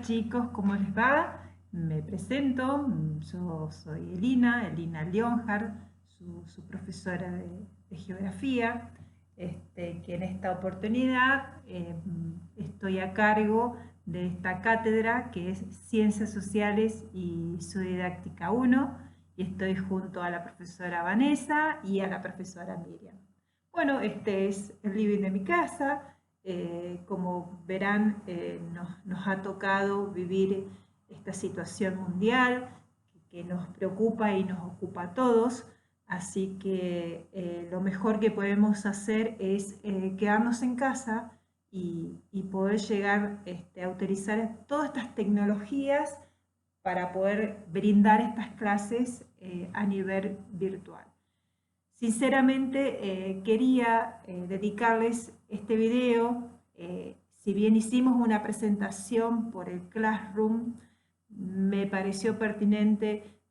chicos, ¿cómo les va? Me presento, yo soy Elina Leonhard, su profesora de geografía, que en esta oportunidad estoy a cargo de esta cátedra que es Ciencias Sociales y su Didáctica 1 y estoy junto a la profesora Vanessa y a la profesora Miriam. Bueno, este es el living de mi casa. Como verán, nos ha tocado vivir esta situación mundial que nos preocupa y nos ocupa a todos, así que lo mejor que podemos hacer es quedarnos en casa y poder llegar a utilizar todas estas tecnologías para poder brindar estas clases a nivel virtual. Sinceramente quería dedicarles este video, si bien hicimos una presentación por el Classroom, me pareció pertinente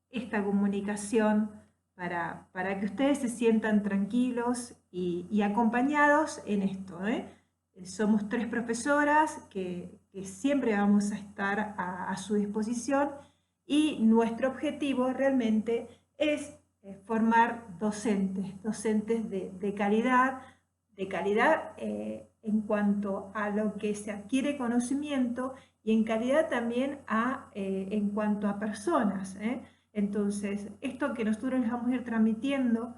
esta comunicación para que ustedes se sientan tranquilos y acompañados en esto. Somos 3 profesoras que siempre vamos a estar a su disposición y nuestro objetivo realmente es formar docentes de calidad en cuanto a lo que se adquiere conocimiento y en calidad también en cuanto a personas. Entonces, esto que nosotros les vamos a ir transmitiendo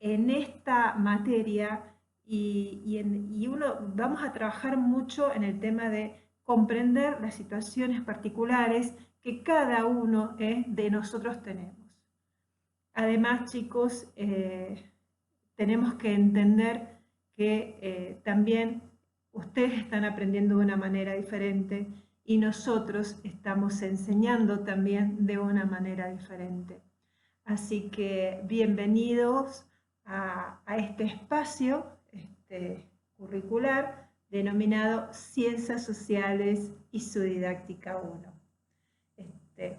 en esta materia vamos a trabajar mucho en el tema de comprender las situaciones particulares que cada uno de nosotros tenemos. Además, chicos, tenemos que entender que también ustedes están aprendiendo de una manera diferente y nosotros estamos enseñando también de una manera diferente. Así que bienvenidos a este espacio curricular denominado Ciencias Sociales y su Didáctica 1.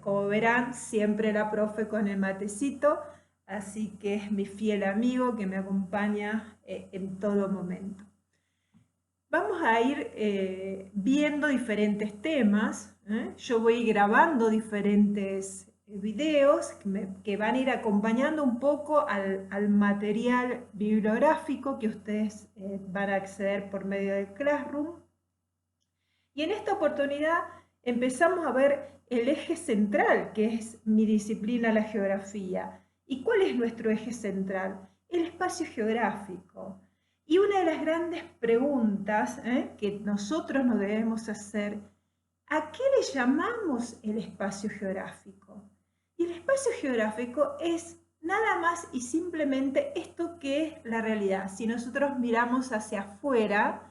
Como verán, siempre la profe con el matecito, así que es mi fiel amigo que me acompaña en todo momento. Vamos a ir viendo diferentes temas. Yo voy grabando diferentes videos que van a ir acompañando un poco al material bibliográfico que ustedes van a acceder por medio del Classroom. Y en esta oportunidad empezamos a ver el eje central, que es mi disciplina, la geografía. ¿Y cuál es nuestro eje central? El espacio geográfico. Y una de las grandes preguntas que nosotros nos debemos hacer, ¿a qué le llamamos el espacio geográfico? Y el espacio geográfico es nada más y simplemente esto que es la realidad. Si nosotros miramos hacia afuera,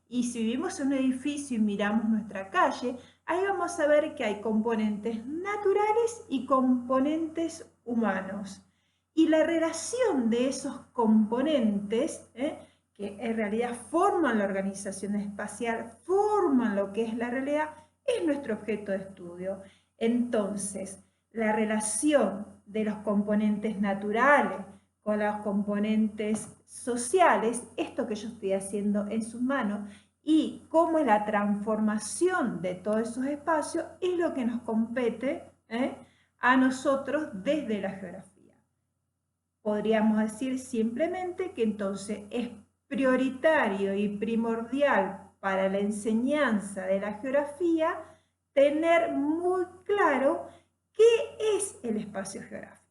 y si vivimos en un edificio y miramos nuestra calle, ahí vamos a ver que hay componentes naturales y componentes humanos. Y la relación de esos componentes, que en realidad forman la organización espacial, forman lo que es la realidad, es nuestro objeto de estudio. Entonces, la relación de los componentes naturales con los componentes sociales, esto que yo estoy haciendo en sus manos, y cómo es la transformación de todos esos espacios, es lo que nos compete a nosotros desde la geografía. Podríamos decir simplemente que entonces es prioritario y primordial para la enseñanza de la geografía tener muy claro qué es el espacio geográfico.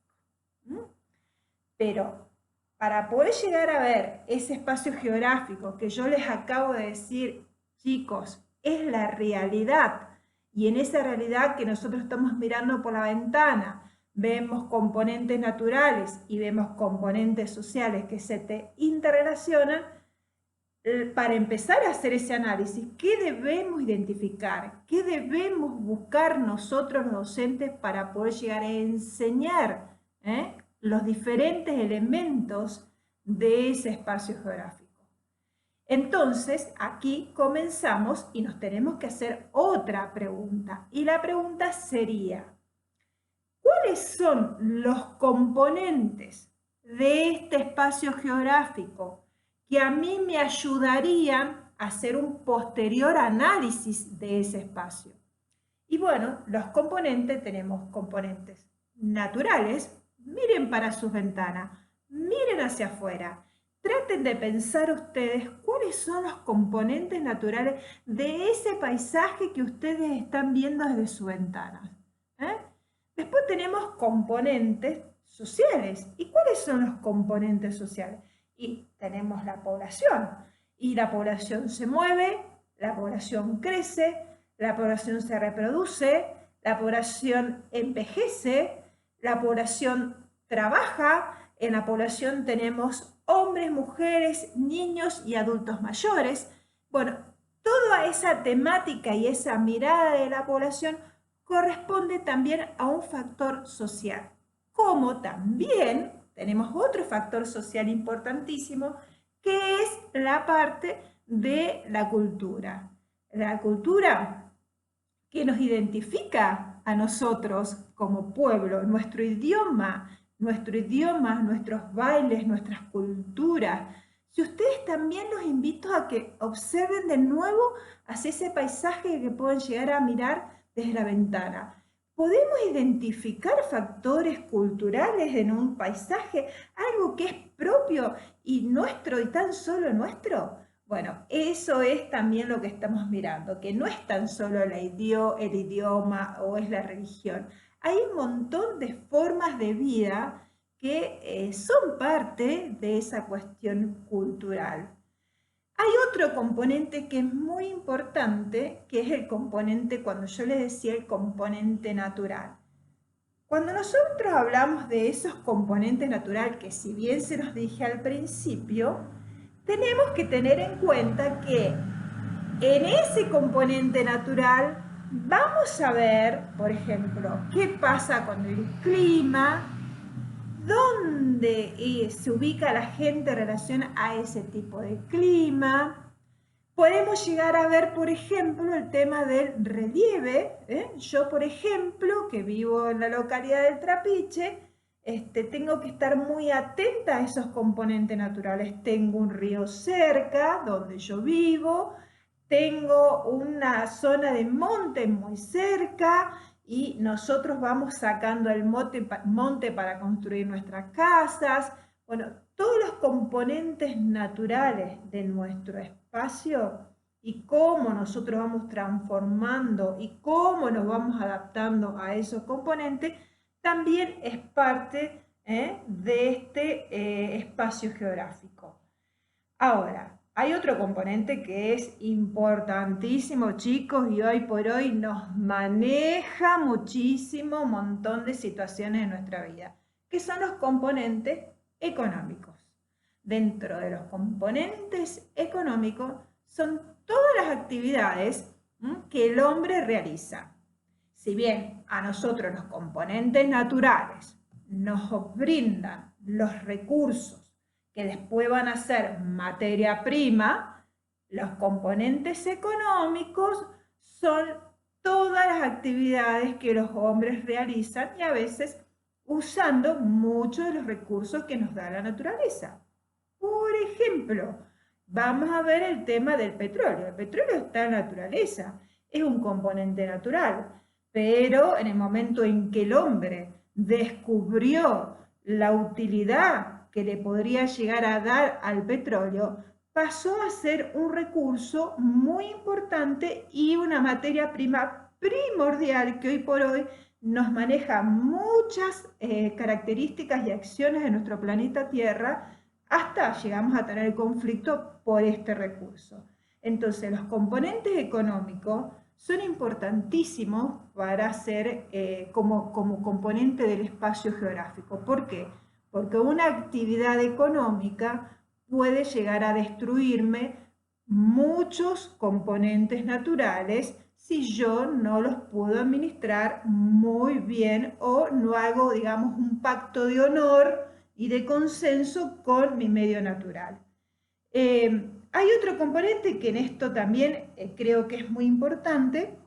Pero para poder llegar a ver ese espacio geográfico que yo les acabo de decir, chicos, es la realidad. Y en esa realidad que nosotros estamos mirando por la ventana, vemos componentes naturales y vemos componentes sociales que se te interrelacionan. Para empezar a hacer ese análisis, ¿qué debemos identificar? ¿Qué debemos buscar nosotros los docentes para poder llegar a enseñar los diferentes elementos de ese espacio geográfico? Entonces, aquí comenzamos y nos tenemos que hacer otra pregunta. Y la pregunta sería, ¿cuáles son los componentes de este espacio geográfico que a mí me ayudarían hacer un posterior análisis de ese espacio. Y bueno, los componentes, tenemos componentes naturales. Miren para sus ventanas, miren hacia afuera. Traten de pensar ustedes cuáles son los componentes naturales de ese paisaje que ustedes están viendo desde su ventana. Después tenemos componentes sociales. ¿Y cuáles son los componentes sociales? Y tenemos la población. Y la población se mueve, la población crece, la población se reproduce, la población envejece, la población trabaja, en la población tenemos hombres, mujeres, niños y adultos mayores. Bueno, toda esa temática y esa mirada de la población corresponde también a un factor social. Como también tenemos otro factor social importantísimo, que es la parte de la cultura. La cultura que nos identifica a nosotros como pueblo, nuestro idioma, nuestros bailes, nuestras culturas. Si ustedes también los invito a que observen de nuevo hacia ese paisaje que pueden llegar a mirar desde la ventana. ¿Podemos identificar factores culturales en un paisaje? ¿Algo que es propio y nuestro y tan solo nuestro? Bueno, eso es también lo que estamos mirando, que no es tan solo el idioma o es la religión. Hay un montón de formas de vida que son parte de esa cuestión cultural. Hay otro componente que es muy importante, que es el componente, cuando yo les decía el componente natural. Cuando nosotros hablamos de esos componentes naturales, que si bien se los dije al principio, tenemos que tener en cuenta que en ese componente natural vamos a ver, por ejemplo, qué pasa con el clima, dónde se ubica la gente en relación a ese tipo de clima. Podemos llegar a ver, por ejemplo, el tema del relieve. Yo, por ejemplo, que vivo en la localidad del Trapiche, tengo que estar muy atenta a esos componentes naturales. Tengo un río cerca donde yo vivo, tengo una zona de monte muy cerca y nosotros vamos sacando el monte para construir nuestras casas. Bueno, todos los componentes naturales de nuestro espacio y cómo nosotros vamos transformando y cómo nos vamos adaptando a esos componentes, también es parte de este espacio geográfico. Ahora, hay otro componente que es importantísimo, chicos, y hoy por hoy nos maneja muchísimo, un montón de situaciones en nuestra vida, que son los componentes económicos. Dentro de los componentes económicos son todas las actividades que el hombre realiza. Si bien a nosotros los componentes naturales nos brindan los recursos que después van a ser materia prima, los componentes económicos son todas las actividades que los hombres realizan y a veces usando muchos de los recursos que nos da la naturaleza. Por ejemplo, vamos a ver el tema del petróleo. El petróleo está en la naturaleza, es un componente natural, pero en el momento en que el hombre descubrió la utilidad que le podría llegar a dar al petróleo, pasó a ser un recurso muy importante y una materia prima primordial que hoy por hoy nos maneja muchas características y acciones de nuestro planeta Tierra, hasta llegamos a tener conflicto por este recurso. Entonces, los componentes económicos son importantísimos para ser como componente del espacio geográfico. ¿Por qué? Porque una actividad económica puede llegar a destruirme muchos componentes naturales si yo no los puedo administrar muy bien o no hago, digamos, un pacto de honor y de consenso con mi medio natural. Hay otro componente que en esto también creo que es muy importante,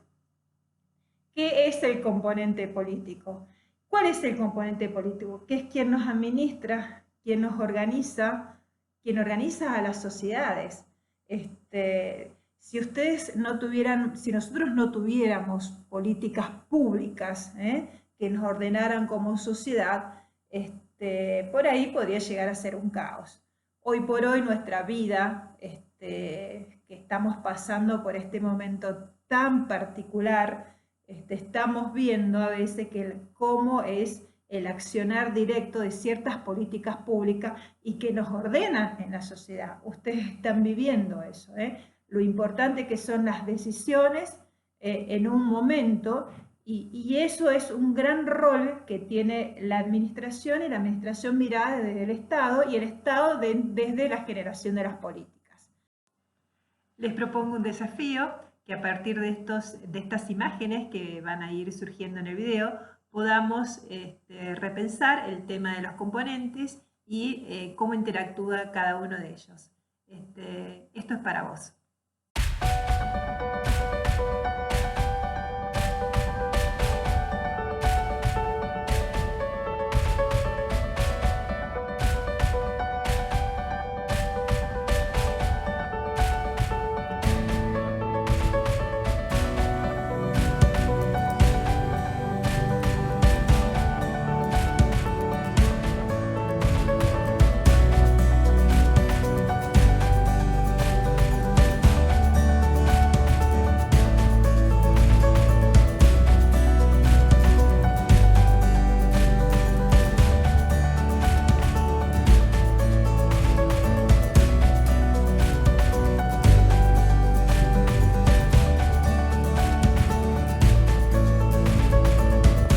que es el componente político. ¿Cuál es el componente político? Que es quien nos administra, quien nos organiza, quien organiza a las sociedades. Si ustedes no tuvieran, si nosotros no tuviéramos políticas públicas que nos ordenaran como sociedad, por ahí podría llegar a ser un caos. Hoy por hoy nuestra vida, que estamos pasando por este momento tan particular, estamos viendo a veces cómo es el accionar directo de ciertas políticas públicas y que nos ordenan en la sociedad. Ustedes están viviendo eso, lo importante que son las decisiones en un momento, y eso es un gran rol que tiene la administración, y la administración mirada desde el Estado, y el Estado desde la generación de las políticas. Les propongo un desafío, que a partir de estas imágenes que van a ir surgiendo en el video, podamos repensar el tema de los componentes y cómo interactúa cada uno de ellos. Esto es para vos.